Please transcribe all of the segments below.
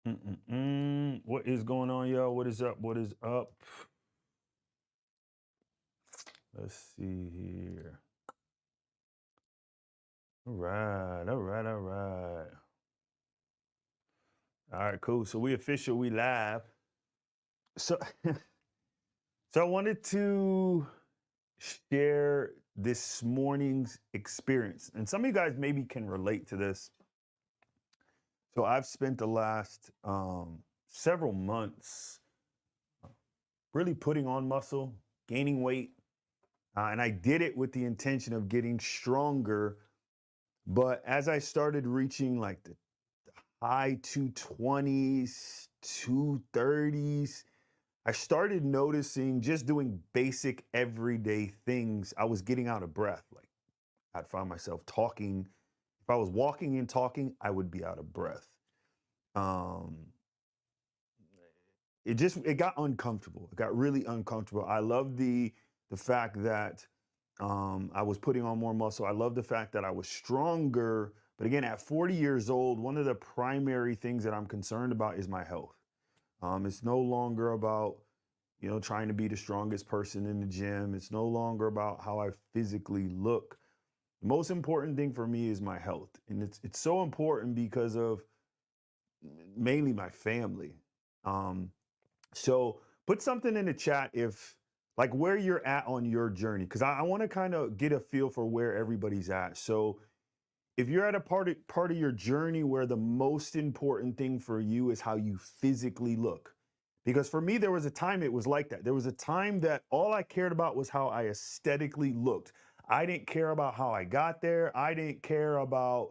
What is going on, y'all? What is up? What is up? Let's see here. All right, all right, all right. All right, cool. So we official, we live. So, so I wanted to share this morning's experience, and some of you guys maybe can relate to this. So I've spent the last several months really putting on muscle, gaining weight, and I did it with the intention of getting stronger. But as I started reaching like the high 220s, 230s, I started noticing just doing basic everyday things. I was getting out of breath. Like I'd find myself talking. If I was walking and talking, I would be out of breath. Um, it got uncomfortable. It got really uncomfortable. I love the fact that I was putting on more muscle. I love the fact that I was stronger. But again, at 40 years old, one of the primary things that I'm concerned about is my health. It's no longer about trying to be the strongest person in the gym. It's no longer about how I physically look. The most important thing for me is my health, and it's so important because of mainly my family. Um, so put something in the chat if like where you're at on your journey, because I want to kind of get a feel for where everybody's at. So if you're at a part of your journey where the most important thing for you is how you physically look. Because for me, there was a time it was like that. There was a time that all I cared about was how I aesthetically looked. I didn't care about how I got there. I didn't care about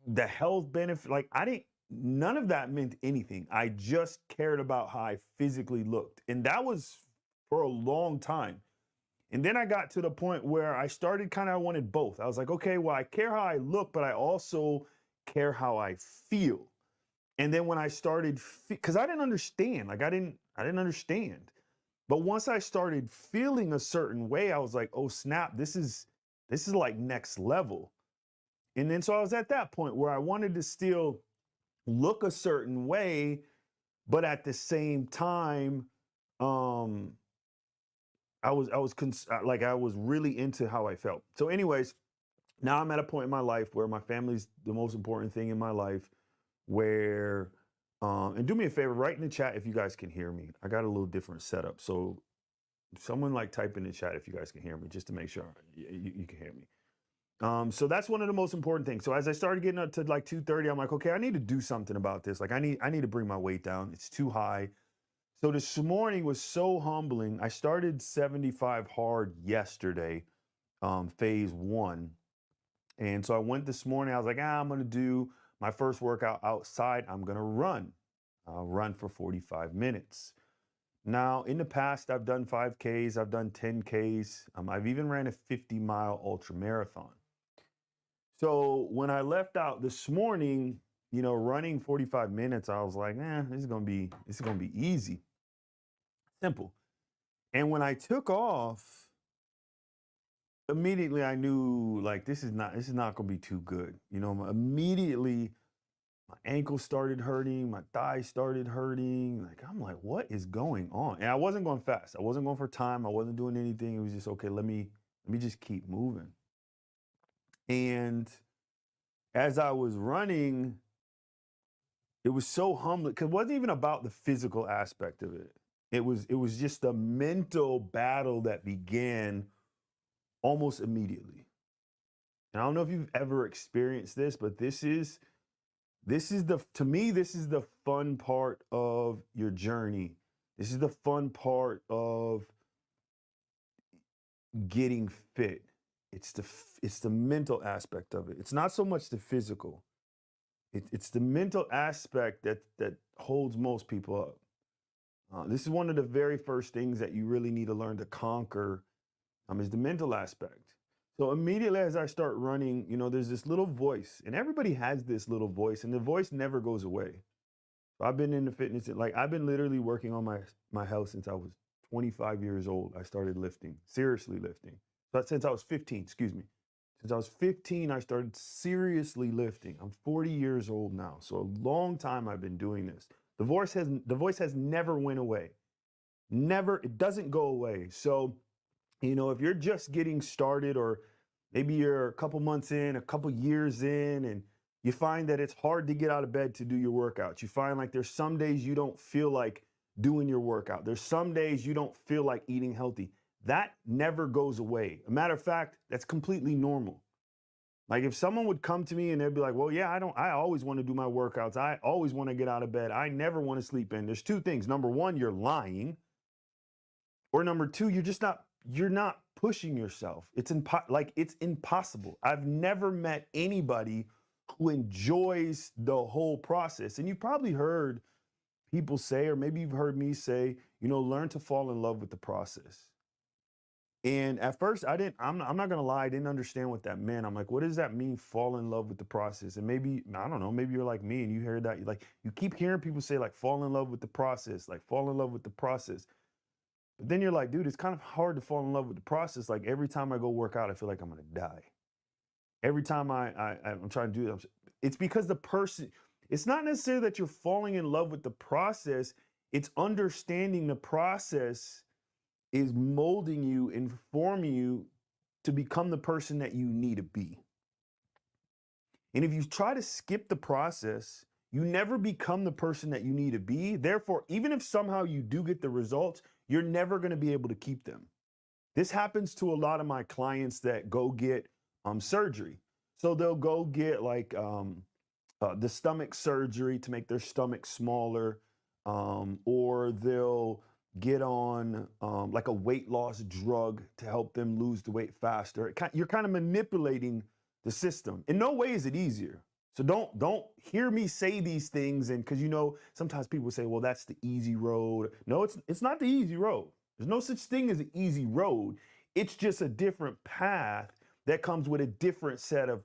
the health benefit. Like I didn't, none of that meant anything. I just cared about how I physically looked. And that was for a long time. And then I got to the point where I started kind of wanted both. I was like, okay, well, I care how I look, but I also care how I feel. And then when I started, because I didn't understand, like I didn't understand. But once I started feeling a certain way, I was like, oh snap, this is like next level. And then so I was at that point where I wanted to still look a certain way, but at the same time, um, like I was really into how I felt. So, anyways, now I'm at a point in my life where my family's the most important thing in my life. Where, and do me a favor, write in the chat if you guys can hear me. I got a little different setup, so someone like type in the chat if you guys can hear me, just to make sure you can hear me. So that's one of the most important things. So as I started getting up to like 230, I'm like, okay, I need to do something about this. Like I need to bring my weight down. It's too high. So this morning was so humbling. I started 75 hard yesterday, phase one. And so I went this morning. I was like, I'm gonna do my first workout outside. I'm gonna run. I'll run for 45 minutes. Now, in the past, I've done 5Ks, I've done 10Ks. I've even ran a 50-mile ultra marathon. So when I left out this morning, running 45 minutes, I was like, this is gonna be easy, simple. And when I took off, immediately I knew like this is not gonna be too good. Immediately my ankle started hurting, my thighs started hurting. Like I'm like, what is going on? And I wasn't going fast. I wasn't going for time. I wasn't doing anything. It was just okay, let me just keep moving. And as I was running, it was so humbling because it wasn't even about the physical aspect of it. It was just a mental battle that began almost immediately. And I don't know if you've ever experienced this, but this is the to me this is the fun part of your journey. This is the fun part of getting fit. It's the mental aspect of it. It's not so much the physical. It's the mental aspect that holds most people up. This is one of the very first things that you really need to learn to conquer, is the mental aspect. So immediately as I start running, there's this little voice, and everybody has this little voice, and the voice never goes away. So I've been in the fitness, like I've been literally working on my health since I was 25 years old. I started lifting, seriously lifting. But since I was 15, excuse me. Since I was 15, I started seriously lifting. I'm 40 years old now, so a long time I've been doing this. The voice has never went away. Never, it doesn't go away. So, if you're just getting started, or maybe you're a couple months in, a couple years in, and you find that it's hard to get out of bed to do your workouts. You find like there's some days you don't feel like doing your workout. There's some days you don't feel like eating healthy. That never goes away. A matter of fact, that's completely normal. Like if someone would come to me and they'd be like, well, yeah, I always want to do my workouts. I always want to get out of bed. I never want to sleep in. There's two things. Number one, you're lying. Or number two, you're not pushing yourself. It's impossible. I've never met anybody who enjoys the whole process. And you've probably heard people say, or maybe you've heard me say, learn to fall in love with the process. And at first, I'm not gonna lie, I didn't understand what that meant. I'm like, what does that mean, fall in love with the process? And maybe, I don't know, maybe you're like me and you hear that, like, you keep hearing people say, like, fall in love with the process, like, fall in love with the process. But then you're like, dude, it's kind of hard to fall in love with the process. Like, every time I go work out, I feel like I'm gonna die. Every time I'm trying to do that, it's because it's not necessarily that you're falling in love with the process, it's understanding the process is molding you, informing you to become the person that you need to be. And if you try to skip the process, you never become the person that you need to be. Therefore, even if somehow you do get the results, you're never going to be able to keep them. This happens to a lot of my clients that go get surgery. So they'll go get like the stomach surgery to make their stomach smaller, or they'll get on like a weight loss drug to help them lose the weight faster. You're kind of manipulating the system. In no way is it easier. So don't hear me say these things, and because sometimes people say, well, that's the easy road. No, it's not the easy road. There's no such thing as an easy road. It's just a different path that comes with a different set of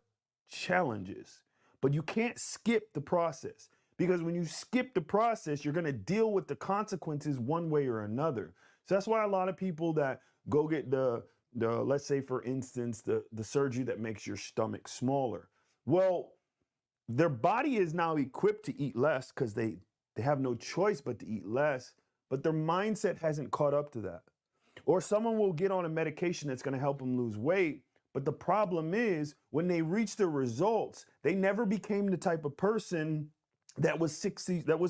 challenges. But you can't skip the process, because when you skip the process, you're going to deal with the consequences one way or another. So that's why a lot of people that go get the let's say, for instance, the surgery that makes your stomach smaller. Well, their body is now equipped to eat less because they have no choice but to eat less, but their mindset hasn't caught up to that. Or someone will get on a medication that's going to help them lose weight, but the problem is when they reach the results, they never became the type of person that was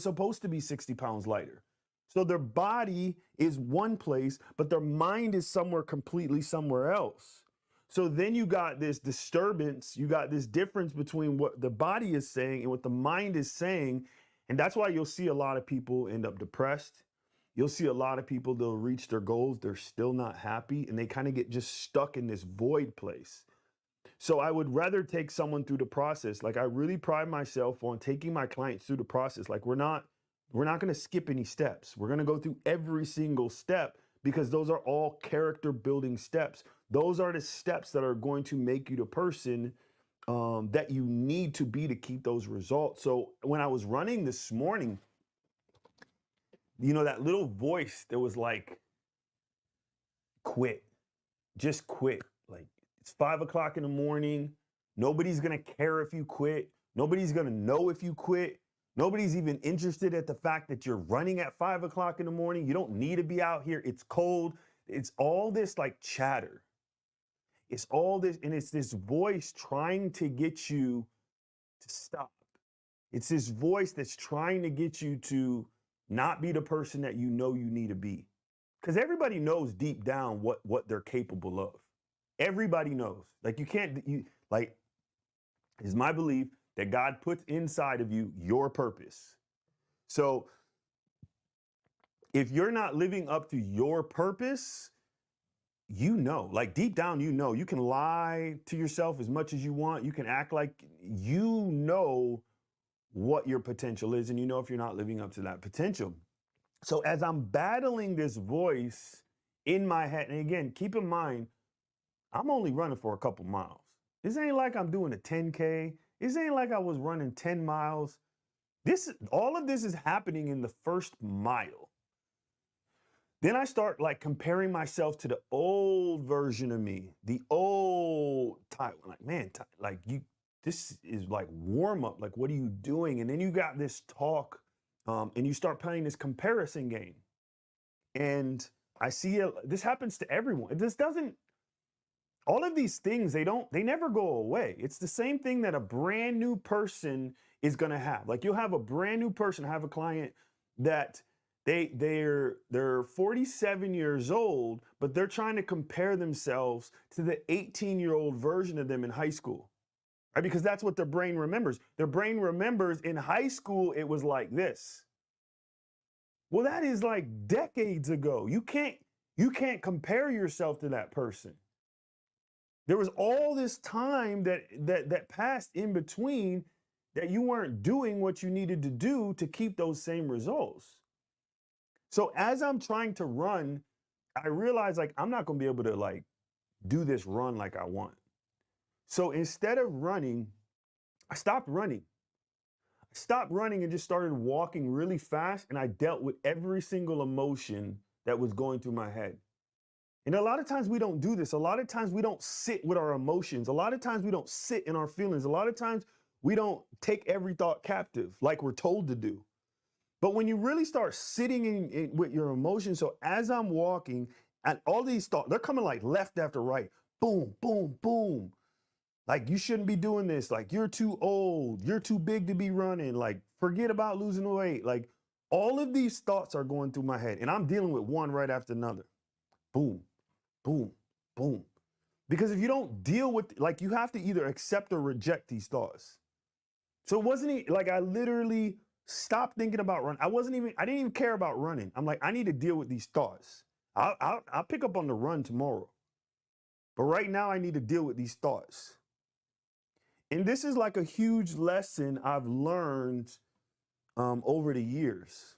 supposed to be 60 pounds lighter. So their body is one place, but their mind is completely somewhere else. So then you got this disturbance, you got this difference between what the body is saying and what the mind is saying. And that's why you'll see a lot of people end up depressed. You'll see a lot of people, they'll reach their goals, they're still not happy, and they kind of get just stuck in this void place. So I would rather take someone through the process. Like, I really pride myself on taking my clients through the process. Like, we're not going to skip any steps. We're going to go through every single step, because those are all character building steps. Those are the steps that are going to make you the person that you need to be to keep those results. So when I was running this morning, that little voice that was like, quit, just quit. Like, it's 5 o'clock in the morning. Nobody's going to care if you quit. Nobody's going to know if you quit. Nobody's even interested at the fact that you're running at 5 o'clock in the morning. You don't need to be out here. It's cold. It's all this like chatter. It's all this, and it's this voice trying to get you to stop. It's this voice that's trying to get you to not be the person that you need to be. Because everybody knows deep down what they're capable of. Everybody knows. Like, it's my belief that God puts inside of you your purpose. So if you're not living up to your purpose, like deep down, you can lie to yourself as much as you want. You can act like you know what your potential is, and if you're not living up to that potential. So as I'm battling this voice in my head, and again, keep in mind, I'm only running for a couple miles. This ain't like I'm doing a 10K. This ain't like I was running 10 miles. All of this is happening in the first mile. Then I start like comparing myself to the old version of me, the old type. Like, man, like this is like warm up. Like, what are you doing? And then you got this talk, and you start playing this comparison game. And I see it. This happens to everyone. This doesn't. All of these things, they never go away. It's the same thing that a brand new person is going to have. Like, you'll have a brand new person. I have a client that they're 47 years old, but they're trying to compare themselves to the 18-year-old version of them in high school, right? Because that's what their brain remembers. Their brain remembers in high school it was like this. Well, that is like decades ago. You can't compare yourself to that person. There was all this time that passed in between that you weren't doing what you needed to do to keep those same results. So as I'm trying to run, I realize like I'm not going to be able to like do this run like I want. So instead of running, I stopped running. I stopped running and just started walking really fast, and I dealt with every single emotion that was going through my head. And a lot of times we don't do this. A lot of times we don't sit with our emotions. A lot of times we don't sit in our feelings. A lot of times we don't take every thought captive like we're told to do. But when you really start sitting with your emotions, so as I'm walking, and all these thoughts, they're coming like left after right. Boom, boom, boom. Like, you shouldn't be doing this. Like, you're too old. You're too big to be running. Like, forget about losing weight. Like, all of these thoughts are going through my head, and I'm dealing with one right after another. Boom, boom, boom. Because if you don't deal with, like, you have to either accept or reject these thoughts. So it wasn't like I literally stopped thinking about running. I didn't even care about running. I'm like, I need to deal with these thoughts. I'll pick up on the run tomorrow. But right now I need to deal with these thoughts. And this is like a huge lesson I've learned over the years.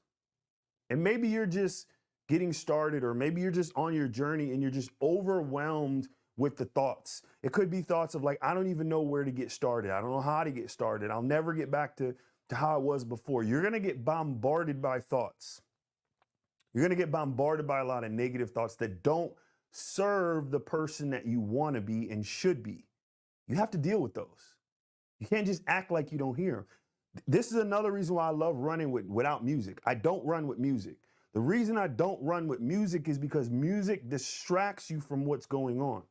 And maybe you're just getting started, or maybe you're just on your journey and you're just overwhelmed with the thoughts. It could be thoughts of like, I don't even know where to get started. I don't know how to get started. I'll never get back to how it was before. You're going to get bombarded by thoughts. You're going to get bombarded by a lot of negative thoughts that don't serve the person that you want to be and should be. You have to deal with those. You can't just act like you don't hear them. This is another reason why I love running without music. I don't run with music. The reason I don't run with music is because music distracts you from what's going on.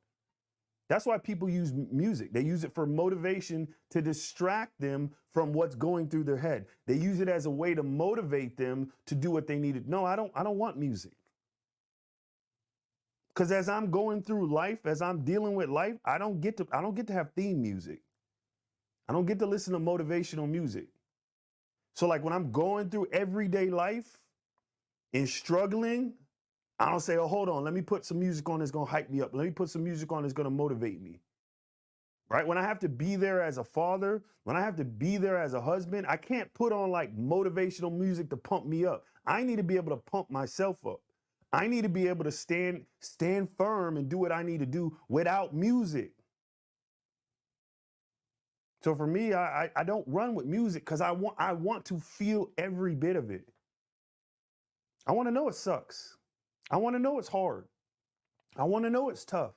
That's why people use music. They use it for motivation to distract them from what's going through their head. They use it as a way to motivate them to do what they needed. No, I don't want music. Because as I'm going through life, as I'm dealing with life, I don't get to have theme music. I don't get to listen to motivational music. So like when I'm going through everyday life and struggling, I don't say, oh, hold on, let me put some music on that's going to hype me up. Let me put some music on that's going to motivate me. Right? When I have to be there as a father, when I have to be there as a husband, I can't put on like motivational music to pump me up. I need to be able to pump myself up. I need to be able to stand firm and do what I need to do without music. So for me, I don't run with music because I want to feel every bit of it. I want to know it sucks. I want to know it's hard. I want to know it's tough.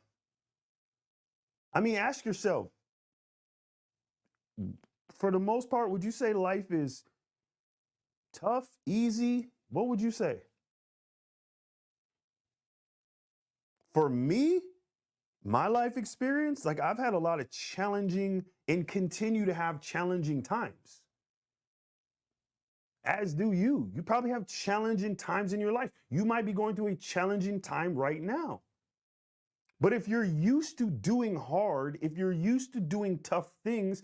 I mean, ask yourself, for the most part, would you say life is tough, easy? What would you say? For me, my life experience, like I've had a lot of challenging and continue to have challenging times. As do you. You probably have challenging times in your life. You might be going through a challenging time right now. But if you're used to doing hard, if you're used to doing tough things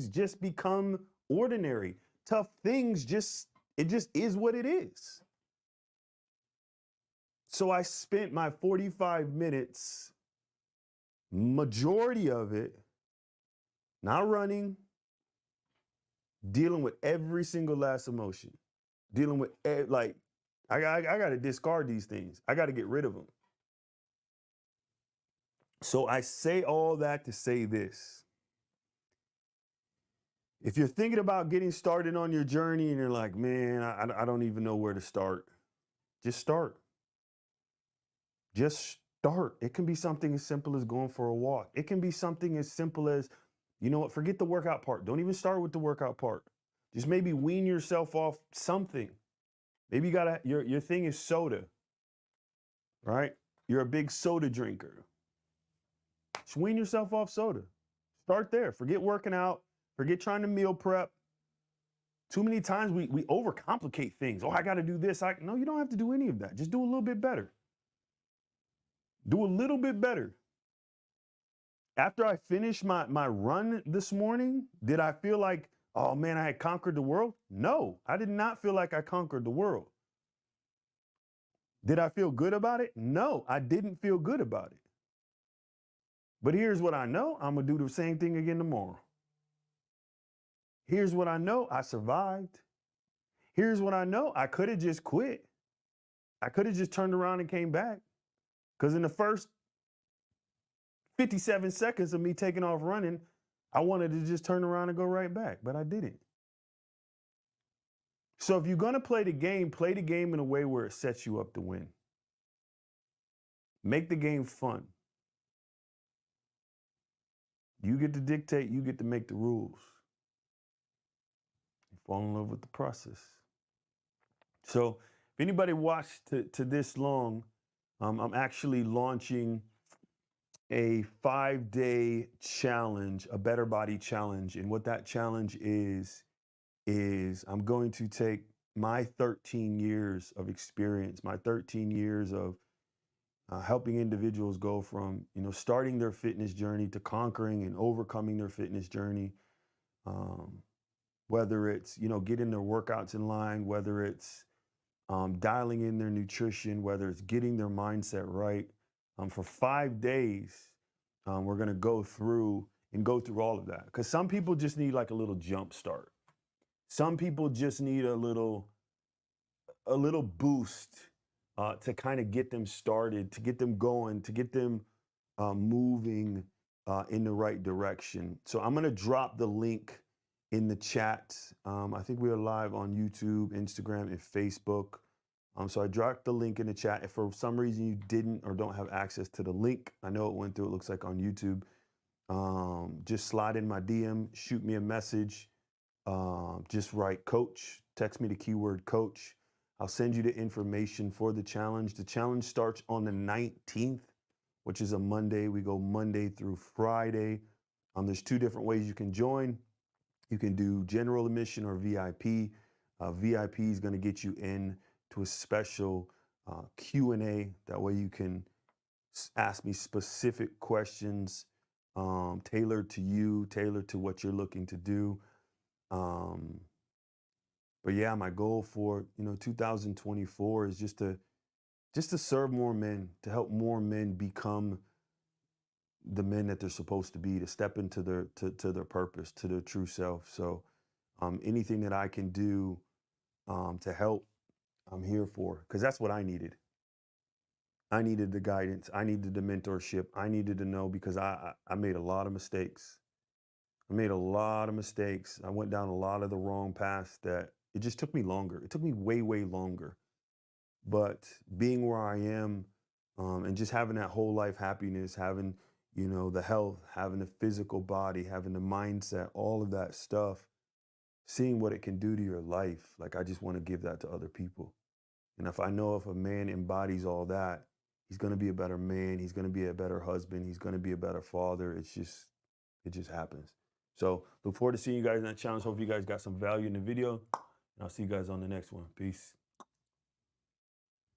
just become ordinary. Tough things it just is what it is. So I spent my 45 minutes, majority of it, not running, dealing with every single last emotion, dealing with like, I got to discard these things. I got to get rid of them. So I say all that to say this. If you're thinking about getting started on your journey and you're like, man, I don't even know where to start, just start. Just start. It can be something as simple as going for a walk. It can be something as simple as, you know what, forget the workout part. Don't even start with the workout part. Just maybe wean yourself off something. Maybe you gotta, your thing is soda, right? You're a big soda drinker. Just wean yourself off soda. Start there. Forget working out. Forget trying to meal prep. Too many times we overcomplicate things. Oh, I got to do this. No, you don't have to do any of that. Just do a little bit better. Do a little bit better. After I finished my run this morning, did I feel like, oh man, I had conquered the world? No, I did not feel like I conquered the world. Did I feel good about it? No, I didn't feel good about it. But here's what I know. I'm going to do the same thing again tomorrow. Here's what I know. I survived. Here's what I know. I could have just quit. I could have just turned around and came back. Because in the first 57 seconds of me taking off running, I wanted to just turn around and go right back, but I didn't. So if you're going to play the game in a way where it sets you up to win. Make the game fun. You get to dictate, you get to make the rules. You fall in love with the process. So if anybody watched to this long, I'm actually launching a 5-day challenge, a Better Body Challenge. And what that challenge is I'm going to take my 13 years of experience, my 13 years of helping individuals go from, starting their fitness journey to conquering and overcoming their fitness journey. Whether it's, getting their workouts in line, whether it's dialing in their nutrition, whether it's getting their mindset right. For 5 days, we're going to go through all of that. Because some people just need like a little jump start. Some people just need a little boost to kind of get them started, to get them going, to get them moving in the right direction. So I'm going to drop the link in the chat. I think we are live on YouTube, Instagram, and Facebook. So I dropped the link in the chat. If for some reason you didn't or don't have access to the link, I know it went through, it looks like on YouTube. Just slide in my DM, shoot me a message. Just write coach, text me the keyword coach. I'll send you the information for the challenge. The challenge starts on the 19th, which is a Monday. We go Monday through Friday. There's 2 different ways you can join. You can do general admission or VIP. VIP is going to get you in to a special Q&A. That way you can ask me specific questions tailored to you, tailored to what you're looking to do. But yeah, my goal for 2024 is just to serve more men, to help more men become the men that they're supposed to be, to step into their to their purpose, to their true self. So anything that I can do to help, I'm here for, because that's what I needed. I needed the guidance. I needed the mentorship. I needed to know, because I made a lot of mistakes. I made a lot of mistakes. I went down a lot of the wrong paths that it just took me longer. It took me way, way longer. But being where I am and just having that whole life happiness, having, the health, having the physical body, having the mindset, all of that stuff, seeing what it can do to your life. Like, I just want to give that to other people. And if I know if a man embodies all that, he's going to be a better man. He's going to be a better husband. He's going to be a better father. It just happens. So look forward to seeing you guys in that challenge. Hope you guys got some value in the video. And I'll see you guys on the next one. Peace.